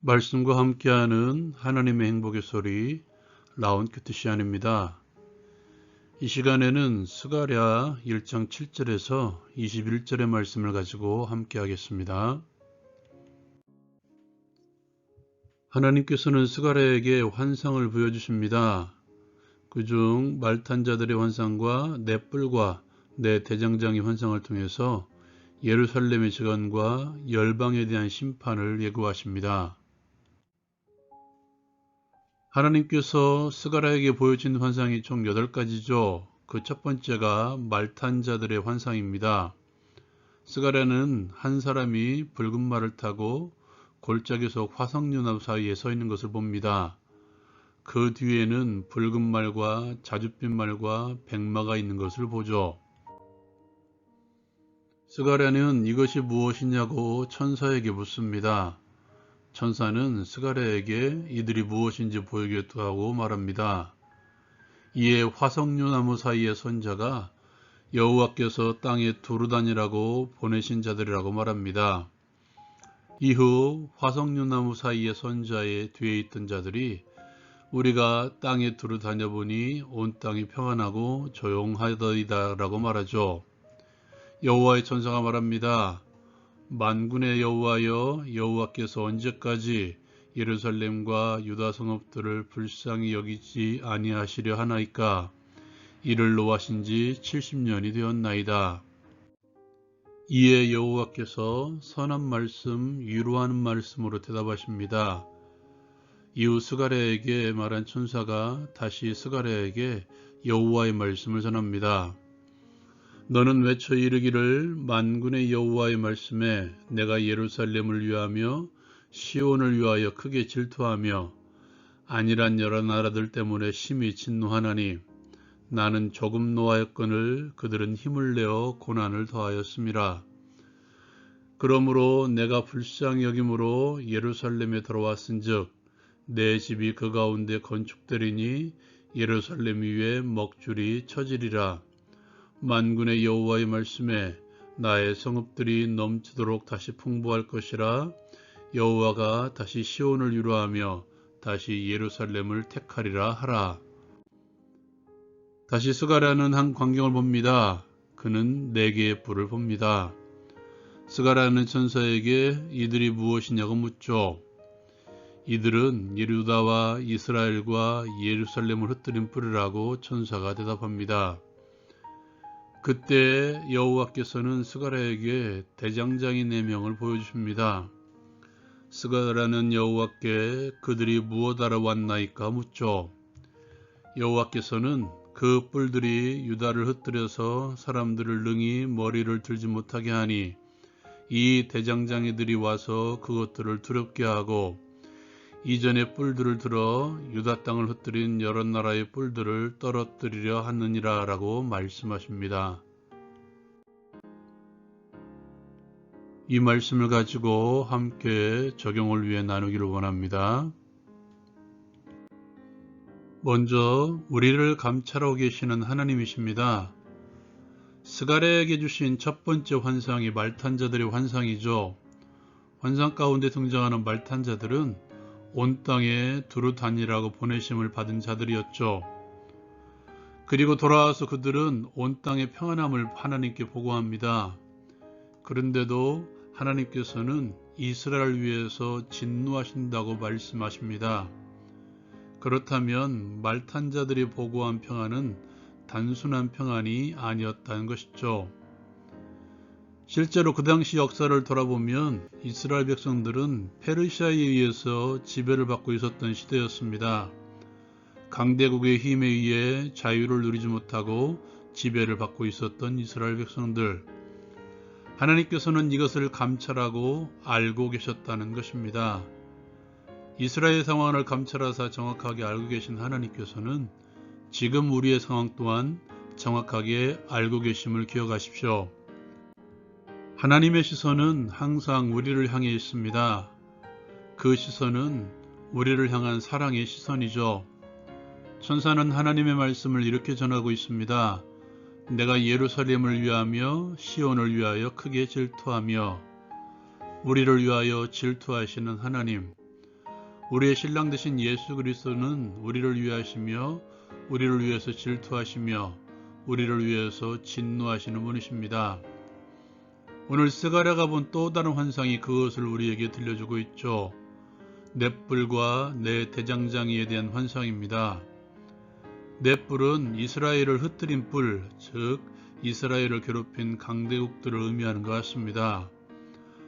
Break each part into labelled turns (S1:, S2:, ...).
S1: 말씀과 함께하는 하나님의 행복의 소리 라운큐트 시안입니다. 이 시간에는 스가랴 1장 7절에서 21절의 말씀을 가지고 함께하겠습니다. 하나님께서는 스가랴에게 환상을 보여주십니다. 그중 말탄 자들의 환상과 내 뿔과 내 대장장의 환상을 통해서 예루살렘의 재건과 열방에 대한 심판을 예고하십니다. 하나님께서 스가랴에게 보여준 환상이 총 8가지죠. 그 첫 번째가 말탄 자들의 환상입니다. 스가랴는 한 사람이 붉은 말을 타고 골짜기 속 화석연합 사이에 서 있는 것을 봅니다. 그 뒤에는 붉은 말과 자줏빛 말과 백마가 있는 것을 보죠. 스가랴는 이것이 무엇이냐고 천사에게 묻습니다. 천사는 스가랴에게 이들이 무엇인지 보이겠다고 하고 말합니다. 이에 화석류나무 사이의 선자가 여호와께서 땅에 두루 다니라고 보내신 자들이라고 말합니다. 이후 화석류나무 사이의 선자의 뒤에 있던 자들이 우리가 땅에 두루 다녀보니 온 땅이 평안하고 조용하더이다 라고 말하죠. 여호와의 천사가 말합니다. 만군의 여호와여, 여호와께서 언제까지 예루살렘과 유다 성읍들을 불쌍히 여기지 아니하시려 하나이까? 이를 노하신 지 70년이 되었나이다. 이에 여호와께서 선한 말씀, 위로하는 말씀으로 대답하십니다. 이후 스가랴에게 말한 천사가 다시 스가랴에게 여호와의 말씀을 전합니다. 너는 외쳐 이르기를 만군의 여호와의 말씀에 내가 예루살렘을 위하며 시온을 위하여 크게 질투하며 안일한 여러 나라들 때문에 심히 진노하나니 나는 조금 노하였거늘 그들은 힘을 내어 고난을 더하였음이라. 그러므로 내가 불쌍히 여김으로 예루살렘에 들어왔은즉 내 집이 그 가운데 건축되리니 예루살렘 위에 먹줄이 쳐지리라. 만군의 여호와의 말씀에 나의 성읍들이 넘치도록 다시 풍부할 것이라. 여호와가 다시 시온을 위로하며 다시 예루살렘을 택하리라 하라. 다시 스가랴는 한 광경을 봅니다. 그는 4개의 뿔을 봅니다. 스가랴는 천사에게 이들이 무엇이냐고 묻죠. 이들은 유다와 이스라엘과 예루살렘을 흩뜨린 뿔이라고 천사가 대답합니다. 그때 여호와께서는 스가랴에게 대장장이 4명을 보여주십니다. 스가랴는 여호와께 그들이 무엇하러 왔나이까 묻죠. 여호와께서는 그 뿔들이 유다를 흩뜨려서 사람들을 능히 머리를 들지 못하게 하니 이 대장장이들이 와서 그것들을 두렵게 하고 이전의 뿔들을 들어 유다 땅을 흩뜨린 여러 나라의 뿔들을 떨어뜨리려 하느니라 라고 말씀하십니다. 이 말씀을 가지고 함께 적용을 위해 나누기를 원합니다. 먼저 우리를 감찰하고 계시는 하나님이십니다. 스가랴에게 주신 첫 번째 환상이 말탄 자들의 환상이죠. 환상 가운데 등장하는 말탄 자들은 온 땅에 두루 다니라고 보내심을 받은 자들이었죠. 그리고 돌아와서 그들은 온 땅의 평안함을 하나님께 보고합니다. 그런데도 하나님께서는 이스라엘을 위해서 진노하신다고 말씀하십니다. 그렇다면 말탄 자들이 보고한 평안은 단순한 평안이 아니었다는 것이죠. 실제로 그 당시 역사를 돌아보면 이스라엘 백성들은 페르시아에 의해서 지배를 받고 있었던 시대였습니다. 강대국의 힘에 의해 자유를 누리지 못하고 지배를 받고 있었던 이스라엘 백성들. 하나님께서는 이것을 감찰하고 알고 계셨다는 것입니다. 이스라엘 상황을 감찰하사 정확하게 알고 계신 하나님께서는 지금 우리의 상황 또한 정확하게 알고 계심을 기억하십시오. 하나님의 시선은 항상 우리를 향해 있습니다. 그 시선은 우리를 향한 사랑의 시선이죠. 천사는 하나님의 말씀을 이렇게 전하고 있습니다. 내가 예루살렘을 위하며 시온을 위하여 크게 질투하며. 우리를 위하여 질투하시는 하나님, 우리의 신랑 되신 예수 그리스도는 우리를 위하시며 우리를 위해서 질투하시며 우리를 위해서 진노하시는 분이십니다. 오늘 스가랴가 본 또 다른 환상이 그것을 우리에게 들려주고 있죠. 넷불과 네 대장장이에 대한 환상입니다. 넷불은 이스라엘을 흩뜨린 뿔, 즉 이스라엘을 괴롭힌 강대국들을 의미하는 것 같습니다.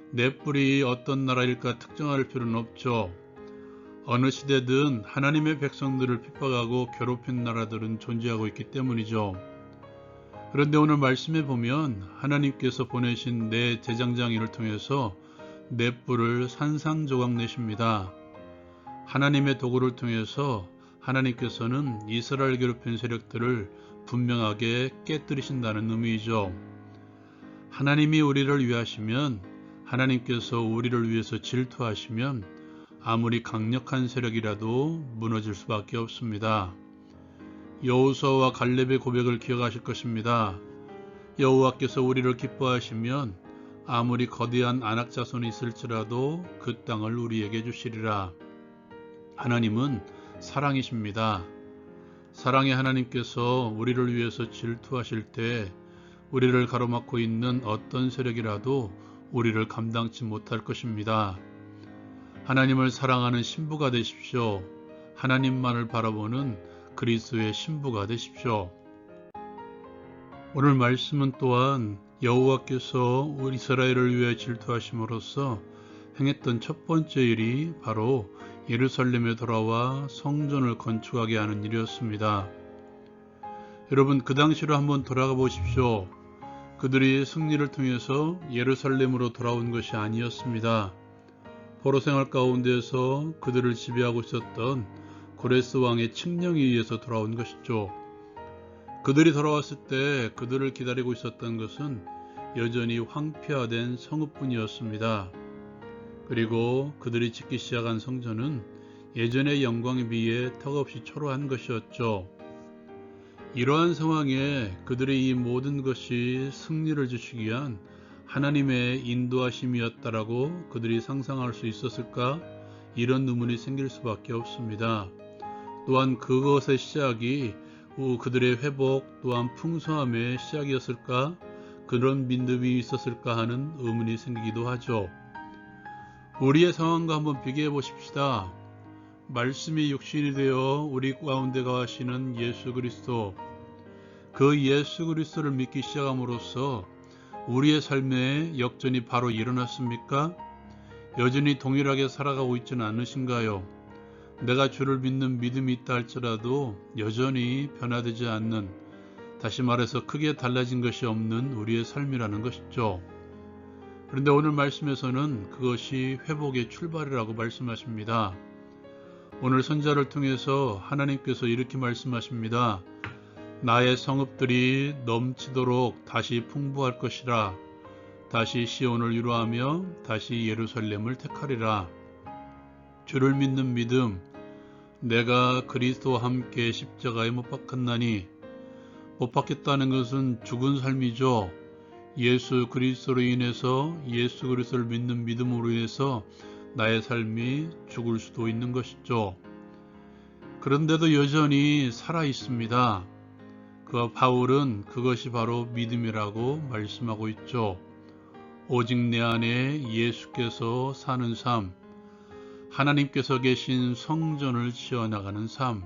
S1: 넷불이 어떤 나라일까 특정할 필요는 없죠. 어느 시대든 하나님의 백성들을 핍박하고 괴롭힌 나라들은 존재하고 있기 때문이죠. 그런데 오늘 말씀에 보면 하나님께서 보내신 네 대장장이를 통해서 넷불을 산산조각 내십니다. 하나님의 도구를 통해서 하나님께서는 이스라엘 괴롭힌 세력들을 분명하게 깨뜨리신다는 의미이죠. 하나님이 우리를 위하시면, 하나님께서 우리를 위해서 질투하시면 아무리 강력한 세력이라도 무너질 수밖에 없습니다. 여호수아와 갈렙의 고백을 기억하실 것입니다. 여호와께서 우리를 기뻐하시면 아무리 거대한 안악 자손이 있을지라도 그 땅을 우리에게 주시리라. 하나님은 사랑이십니다. 사랑의 하나님께서 우리를 위해서 질투하실 때 우리를 가로막고 있는 어떤 세력이라도 우리를 감당치 못할 것입니다. 하나님을 사랑하는 신부가 되십시오. 하나님만을 바라보는 그리스도의 신부가 되십시오. 오늘 말씀은 또한 여호와께서 우리 이스라엘을 위해 질투하심으로써 행했던 첫 번째 일이 바로 예루살렘에 돌아와 성전을 건축하게 하는 일이었습니다. 여러분, 그 당시로 한번 돌아가 보십시오. 그들이 승리를 통해서 예루살렘으로 돌아온 것이 아니었습니다. 포로 생활 가운데서 그들을 지배하고 있었던 고레스 왕의 칙령에 의해서 돌아온 것이죠. 그들이 돌아왔을 때 그들을 기다리고 있었던 것은 여전히 황폐화된 성읍뿐이었습니다. 그리고 그들이 짓기 시작한 성전은 예전의 영광에 비해 턱없이 초라한 것이었죠. 이러한 상황에 그들의 이 모든 것이 승리를 주시기 위한 하나님의 인도하심이었다라고 그들이 상상할 수 있었을까? 이런 의문이 생길 수밖에 없습니다. 또한 그것의 시작이 그들의 회복 또한 풍성함의 시작이었을까? 그런 믿음이 있었을까 하는 의문이 생기기도 하죠. 우리의 상황과 한번 비교해 보십시다. 말씀이 육신이 되어 우리 가운데 거하시는 예수 그리스도, 그 예수 그리스도를 믿기 시작함으로써 우리의 삶에 역전이 바로 일어났습니까? 여전히 동일하게 살아가고 있지는 않으신가요? 내가 주를 믿는 믿음이 있다 할지라도 여전히 변화되지 않는, 다시 말해서 크게 달라진 것이 없는 우리의 삶이라는 것이죠. 그런데 오늘 말씀에서는 그것이 회복의 출발이라고 말씀하십니다. 오늘 선자를 통해서 하나님께서 이렇게 말씀하십니다. 나의 성읍들이 넘치도록 다시 풍부할 것이라. 다시 시온을 위로하며 다시 예루살렘을 택하리라. 주를 믿는 믿음, 내가 그리스도와 함께 십자가에 못 박혔나니, 못 박혔다는 것은 죽은 삶이죠. 예수 그리스도로 인해서, 예수 그리스도를 믿는 믿음으로 인해서 나의 삶이 죽을 수도 있는 것이죠. 그런데도 여전히 살아 있습니다. 그 바울은 그것이 바로 믿음이라고 말씀하고 있죠. 오직 내 안에 예수께서 사는 삶, 하나님께서 계신 성전을 지어나가는 삶,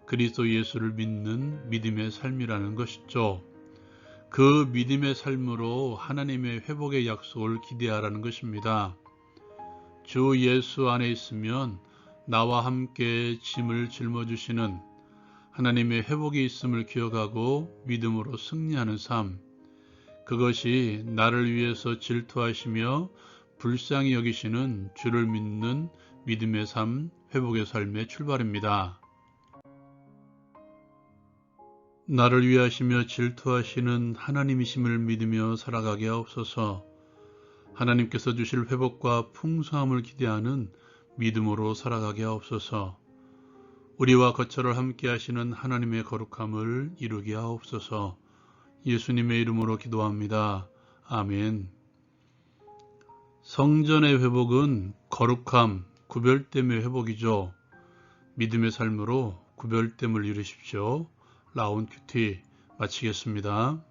S1: 그리스도 예수를 믿는 믿음의 삶이라는 것이죠. 그 믿음의 삶으로 하나님의 회복의 약속을 기대하라는 것입니다. 주 예수 안에 있으면 나와 함께 짐을 짊어주시는 하나님의 회복이 있음을 기억하고 믿음으로 승리하는 삶, 그것이 나를 위해서 질투하시며 불쌍히 여기시는 주를 믿는 믿음의 삶, 회복의 삶의 출발입니다. 나를 위하시며 질투하시는 하나님이심을 믿으며 살아가게 하옵소서. 하나님께서 주실 회복과 풍성함을 기대하는 믿음으로 살아가게 하옵소서. 우리와 거처를 함께 하시는 하나님의 거룩함을 이루게 하옵소서. 예수님의 이름으로 기도합니다. 아멘. 성전의 회복은 거룩함, 구별됨의 회복이죠. 믿음의 삶으로 구별됨을 이루십시오. 라온 큐티 마치겠습니다.